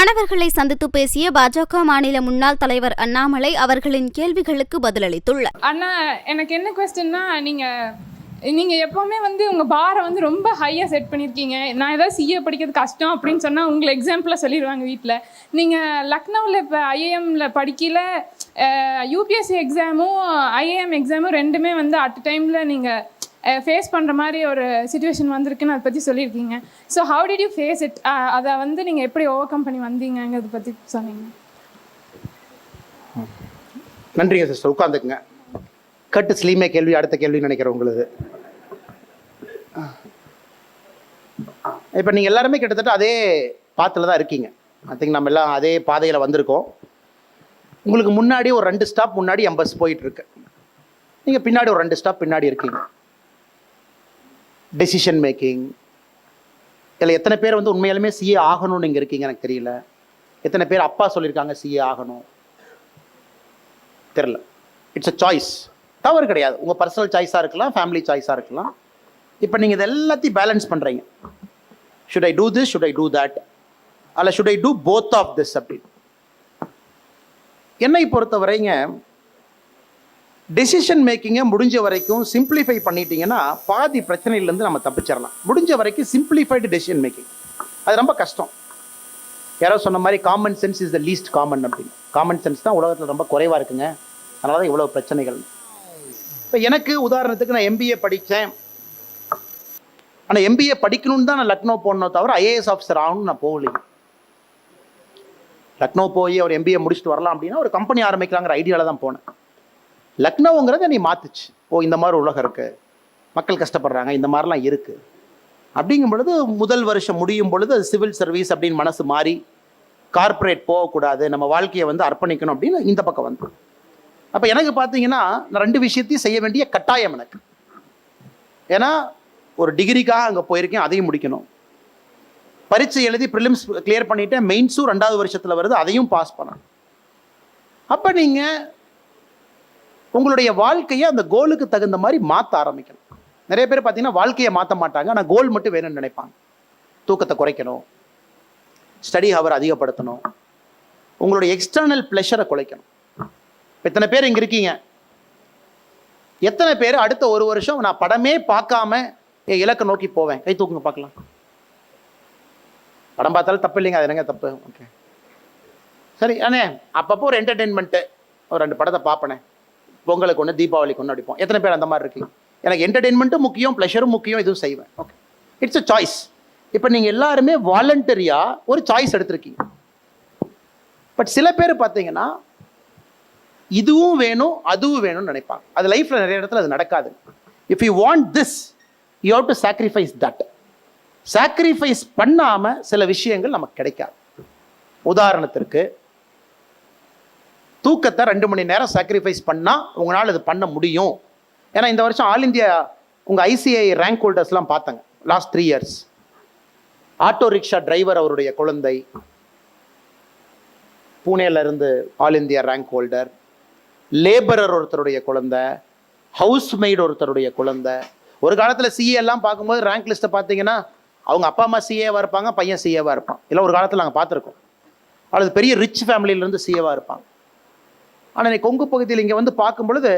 மாணவர்களை சந்தித்து பேசிய பாஜக மாநில முன்னாள் தலைவர் அண்ணாமலை அவர்களின் கேள்விகளுக்கு பதிலளித்துள்ளார். அண்ணா, எனக்கு என்ன கொஸ்டின்னா, நீங்கள் எப்போவுமே உங்கள் பாரை ரொம்ப ஹையாக செட் பண்ணியிருக்கீங்க. நான் ஏதாவது சிஏ படிக்கிறது கஷ்டம் அப்படின்னு சொன்னால் உங்களை எக்ஸாம்பிளாக சொல்லிடுவாங்க வீட்டில். நீங்கள் லக்னோவில் இப்போ ஐஏஎம்மில் படிக்கல, யூபிஎஸ்சி எக்ஸாமும் ஐஏஎம் எக்ஸாமும் ரெண்டுமே அட் டைமில் நீங்கள் ஃபேஸ் பண்ணுற மாதிரி ஒரு சுச்சுவேஷன் வந்திருக்குன்னு அதை பற்றி சொல்லியிருக்கீங்க. So how did you face it? அதை நீங்கள் எப்படி ஓவர் கம் பண்ணி வந்தீங்கிறத பற்றி சொன்னீங்க. நன்றிங்க சிஸ்டர், உட்காந்துக்குங்க. கட்டு ஸ்லீமே கேள்வி, அடுத்த கேள்வின்னு நினைக்கிறேன் உங்களுக்கு. இப்போ நீங்கள் எல்லாருமே கிட்டத்தட்ட அதே பாத்தில் தான் இருக்கீங்க. ஐ திங்க் நம்ம எல்லாம் அதே பாதையில் வந்திருக்கோம். உங்களுக்கு முன்னாடி ஒரு 2 ஸ்டாப் முன்னாடி என் பஸ் போயிட்டுருக்கு, நீங்கள் பின்னாடி ஒரு 2 ஸ்டாப் பின்னாடி இருக்கீங்க. டெசிஷன் மேக்கிங் இதில் எத்தனை பேர் உண்மையாலுமே சிஏ ஆகணும்னு இங்கே இருக்கீங்க எனக்கு தெரியல. எத்தனை பேர் அப்பா சொல்லியிருக்காங்க சிஏ ஆகணும் தெரில. இட்ஸ் அ சாய்ஸ், தவறு கிடையாது. உங்கள் பர்சனல் சாய்ஸாக இருக்கலாம், ஃபேமிலி சாய்ஸாக இருக்கலாம். இப்போ நீங்கள் இது எல்லாத்தையும் பேலன்ஸ் பண்ணுறீங்க. Should I do this, should I do that, அல்ல should I do both of this அப்படின்னு. என்னை பொறுத்தவரைங்க டெசிஷன் மேக்கிங்கை முடிஞ்ச வரைக்கும் சிம்பிளிஃபை பண்ணிட்டீங்கன்னா பாதி பிரச்சனையிலேருந்து நம்ம தப்பிச்சிடலாம். முடிஞ்ச வரைக்கும் சிம்பிளிஃபைடு டெசிஷன் மேக்கிங் அது ரொம்ப கஷ்டம். யாரோ சொன்ன மாதிரி common sense is the least common அப்படின்னு. காமன் சென்ஸ் தான் உலகத்தில் ரொம்ப குறைவாக இருக்குங்க, அதனால தான் இவ்வளோ பிரச்சனைகள். இப்போ எனக்கு உதாரணத்துக்கு நான் எம்பிஏ படித்தேன். ஆனால் எம்பிஏ படிக்கணும்னு தான் நான் லக்னோ போனோம் தவிர ஐஏஎஸ் ஆஃபீஸர் ஆகணும்னு நான் போகலைங்க. லக்னோ போய் ஒரு எம்பிஏ முடிச்சுட்டு வரலாம் அப்படின்னா ஒரு கம்பெனி ஆரம்பிக்கலாங்கிற ஐடியாவில் தான் போனேன். லக்னோங்கிறத நீ மாற்றுச்சு. இந்த மாதிரி உலகம் இருக்குது, மக்கள் கஷ்டப்படுறாங்க, இந்த மாதிரிலாம் இருக்குது அப்படிங்கும் பொழுது முதல் வருஷம் முடியும் பொழுது அது சிவில் சர்வீஸ் அப்படின்னு மனசு மாறி கார்ப்பரேட் போகக்கூடாது, நம்ம வாழ்க்கையை அர்ப்பணிக்கணும் அப்படின்னு இந்த பக்கம் வந்து. அப்போ எனக்கு பார்த்தீங்கன்னா நான் 2 விஷயத்தையும் செய்ய வேண்டிய கட்டாயம் எனக்கு. ஏன்னா ஒரு டிகிரிக்காக அங்கே போயிருக்கேன், அதையும் முடிக்கணும். பரீட்சை எழுதி ப்ரிலிம்ஸ் கிளியர் பண்ணிவிட்டேன், மெயின்ஸும் 2வது வருஷத்தில் வருது, அதையும் பாஸ் பண்ணணும். அப்போ நீங்கள் உங்களுடைய வாழ்க்கையை அந்த கோலுக்கு தகுந்த மாதிரி மாற்ற ஆரம்பிக்கணும். நிறைய பேர் பார்த்தீங்கன்னா வாழ்க்கையை மாற்ற மாட்டாங்க, ஆனால் கோல் மட்டும் வேணும்னு நினைப்பாங்க. தூக்கத்தை குறைக்கணும், ஸ்டடி ஹவர் அதிகப்படுத்தணும், உங்களுடைய எக்ஸ்டர்னல் ப்ளஷரை குறைக்கணும். எத்தனை பேர் இங்கே இருக்கீங்க? எத்தனை பேர் அடுத்த 1 வருஷம் நான் படமே பார்க்காம என் இலக்கை நோக்கி போவேன்? கை தூக்குங்க பார்க்கலாம். படம் பார்த்தாலும் தப்பு இல்லைங்க, அது என்னங்க தப்பு? ஓகே சரி அண்ணே, அப்பப்போ ஒரு என்டர்டெயின்மெண்ட்டு ஒரு 2 படத்தை பார்ப்பேனே, பொங்கலுக்கு ஒன்று தீபாவளிக்கு ஒன்று அடிப்போம். எத்தனை பேர் அந்த மாதிரி இருக்கீங்க? எனக்கு என்டர்டெயின்மெண்ட்டும் முக்கியம், ப்ளஷரும் முக்கியம், இதுவும் செய்வேன். Okay, it's a choice. இப்போ நீங்கள் எல்லாருமே வாலண்டரியாக ஒரு சாய்ஸ் எடுத்திருக்கீங்க. பட் சில பேர் பார்த்தீங்கன்னா இதுவும் வேணும் அதுவும் வேணும்னு நினைப்பாங்க. அது லைஃப்பில் நிறைய இடத்துல அது நடக்காது. If you want this you have to sacrifice that. Sacrifice பண்ணாமல் சில விஷயங்கள் நமக்கு கிடைக்காது. உதாரணத்திற்கு தூக்கத்தை 2 மணி நேரம் சாக்ரிஃபைஸ் பண்ணால் உங்களால் அது பண்ண முடியும். ஏன்னா இந்த வருஷம் ஆல் இந்தியா உங்கள் ஐசிஐ ரேங்க் ஹோல்டர்ஸ்லாம் பார்த்தாங்க last 3 years. Auto rickshaw driver அவருடைய குழந்தை பூனேலேருந்து all India rank holder, labourer ஒருத்தருடைய குழந்தை, ஹவுஸ் மெய்டு ஒருத்தருடைய குழந்தை. ஒரு காலத்தில் சிஏ எல்லாம் பார்க்கும்போது ரேங்க் லிஸ்ட்டை பார்த்தீங்கன்னா அவங்க அப்பா அம்மா சிஏவாக இருப்பாங்க, பையன் சிஏவாக இருப்பான். இல்லை ஒரு காலத்தில் நாங்கள் பார்த்துருக்கோம், அல்லது பெரிய ரிச் ஃபேமிலியிலேருந்து சிஏவாக இருப்பாங்க. ஆனால் இன்னைக்கு கொங்கு பகுதியில் இங்கே பார்க்கும் பொழுது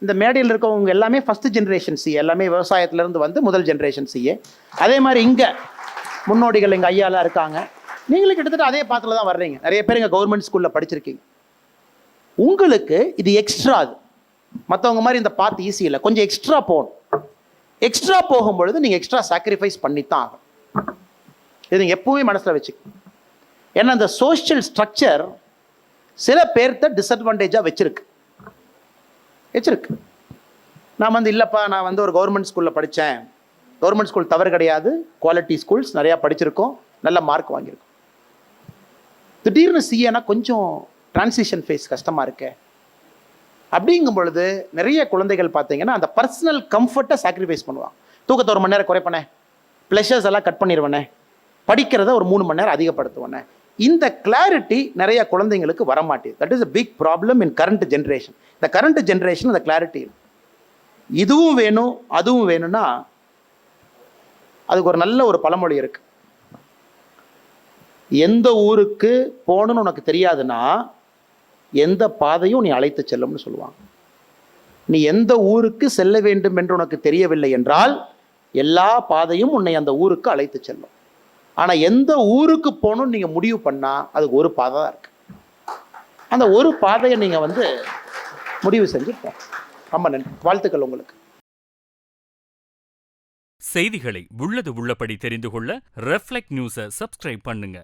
இந்த மேடையில் இருக்கவங்க எல்லாமே ஃபஸ்ட்டு ஜென்ரேஷன் சிஏ, எல்லாமே விவசாயத்திலேருந்து முதல் ஜென்ரேஷன் சிஏ. அதே மாதிரி இங்கே முன்னோடிகள் எங்கள் ஐயாலாம் இருக்காங்க. நீங்களும் கிட்டத்தட்ட அதே பாத்தில் தான் வர்றீங்க. நிறைய பேர் இங்கே கவர்மெண்ட் ஸ்கூலில் படிச்சிருக்கீங்க. உங்களுக்கு இது எக்ஸ்ட்ரா. அது மற்றவங்க மாதிரி இந்த பாத் ஈஸி இல்லை, கொஞ்சம் எக்ஸ்ட்ரா போகணும். எக்ஸ்ட்ரா போகும்பொழுது நீங்கள் எக்ஸ்ட்ரா சாக்ரிஃபைஸ் பண்ணித்தான் ஆகும். இது நீங்கள் எப்பவுமே மனசில் வச்சுக்கணும். ஏன்னா இந்த சோஷியல் ஸ்ட்ரக்சர் சில பேர்த்த டிஸ்அட்வான்டேஜாக வச்சிருக்கு. நான் இல்லைப்பா நான் ஒரு கவர்மெண்ட் ஸ்கூலில் படித்தேன், கவர்மெண்ட் ஸ்கூல் தவறு கிடையாது, குவாலிட்டி ஸ்கூல்ஸ் நிறையா படிச்சிருக்கோம், நல்ல மார்க் வாங்கியிருக்கோம். திடீர்னு சிஏனா கொஞ்சம் டிரான்சிஷன் ஃபேஸ் கஷ்டமாக இருக்கு. அப்படிங்கும் பொழுது நிறைய குழந்தைகள் பார்த்தீங்கன்னா அந்த பர்சனல் கம்ஃபர்ட்டை சாக்ரிஃபைஸ் பண்ணுவாங்க. தூக்கத்தை 1 மணி நேரம் குறைப்பனே, ப்ளஷர்ஸ் எல்லாம் கட் பண்ணிடுவேனே, படிக்கிறத ஒரு 3 மணி நேரம் அதிகப்படுத்துவேனே. இந்த கிளாரிட்டி நிறைய குழந்தைங்களுக்கு வரமாட்டேது. That is a big problem in current generation. இந்த கரண்ட் ஜென்ரேஷன் அந்த கிளாரிட்டி இதுவும் வேணும் அதுவும் வேணும்னா அதுக்கு ஒரு நல்ல ஒரு பழமொழி இருக்கு. எந்த ஊருக்கு போகணுன்னு உனக்கு தெரியாதுன்னா எந்த பாதையும் நீ அழைத்து செல்லும்னு சொல்லுவாங்க. நீ எந்த ஊருக்கு செல்ல வேண்டும் என்று உனக்கு தெரியவில்லை என்றால் எல்லா பாதையும் உன்னை அந்த ஊருக்கு அழைத்து செல்லும். ஆனால் எந்த ஊருக்கு போகணும்னு நீங்கள் முடிவு பண்ணால் அதுக்கு ஒரு பாதை தான் இருக்குது. அந்த ஒரு பாதையை நீங்கள் முடிவு செஞ்சு போங்க. ரொம்ப நன்றி, வாழ்த்துக்கள் உங்களுக்கு. செய்திகளை உள்ளது உள்ளபடி தெரிந்து கொள்ள ரெஃப்ளெக்ட் நியூஸை சப்ஸ்கிரைப் பண்ணுங்க.